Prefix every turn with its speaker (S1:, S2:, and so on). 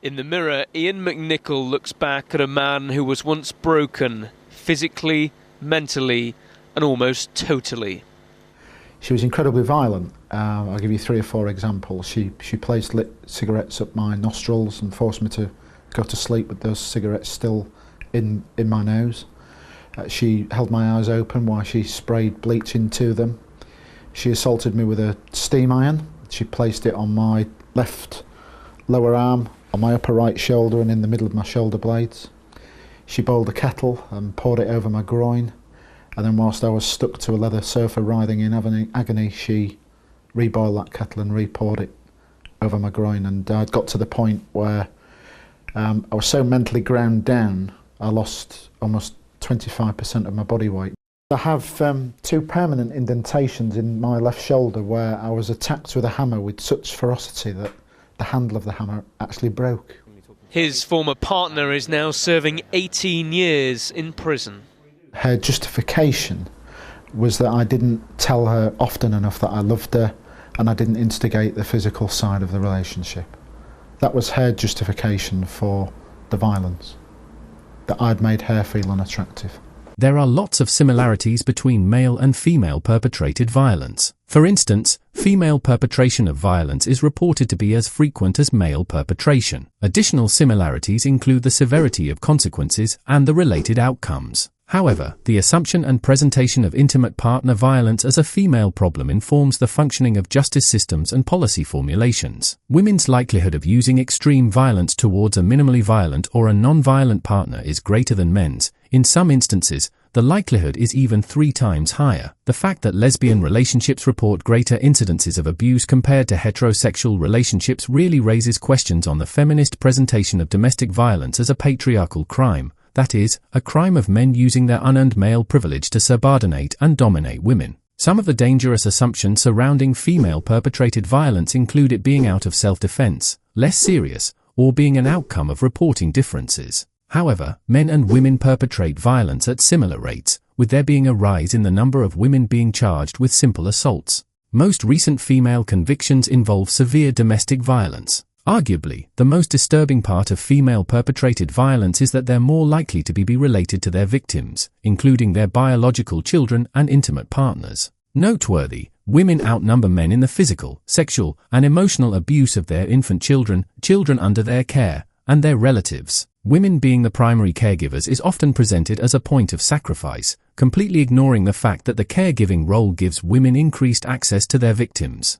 S1: In the mirror, Ian McNichol looks back at a man who was once broken, physically, mentally, and almost totally.
S2: She was incredibly violent. I'll give you 3 or 4 examples. She placed lit cigarettes up my nostrils and forced me to go to sleep with those cigarettes still in my nose. She held my eyes open while she sprayed bleach into them. She assaulted me with a steam iron. She placed it on my left lower arm, on my upper right shoulder and in the middle of my shoulder blades. She boiled a kettle and poured it over my groin, and then whilst I was stuck to a leather sofa writhing in agony, she reboiled that kettle and re-poured it over my groin. And I'd got to the point where I was so mentally ground down, I lost almost 25% of my body weight. I have 2 permanent indentations in my left shoulder where I was attacked with a hammer with such ferocity that the handle of the hammer actually broke.
S1: His former partner is now serving 18 years in prison.
S2: Her justification was that I didn't tell her often enough that I loved her and I didn't instigate the physical side of the relationship. That was her justification for the violence, that I'd made her feel unattractive.
S3: There are lots of similarities between male and female perpetrated violence. For instance, female perpetration of violence is reported to be as frequent as male perpetration. Additional similarities include the severity of consequences and the related outcomes. However, the assumption and presentation of intimate partner violence as a female problem informs the functioning of justice systems and policy formulations. Women's likelihood of using extreme violence towards a minimally violent or a non-violent partner is greater than men's. In some instances, the likelihood is even 3 times higher. The fact that lesbian relationships report greater incidences of abuse compared to heterosexual relationships really raises questions on the feminist presentation of domestic violence as a patriarchal crime. That is, a crime of men using their unearned male privilege to subordinate and dominate women. Some of the dangerous assumptions surrounding female perpetrated violence include it being out of self-defense, less serious, or being an outcome of reporting differences. However, men and women perpetrate violence at similar rates, with there being a rise in the number of women being charged with simple assaults. Most recent female convictions involve severe domestic violence. Arguably, the most disturbing part of female perpetrated violence is that they're more likely to be related to their victims, including their biological children and intimate partners. Noteworthy, women outnumber men in the physical, sexual, and emotional abuse of their infant children, children under their care, and their relatives. Women being the primary caregivers is often presented as a point of sacrifice, completely ignoring the fact that the caregiving role gives women increased access to their victims.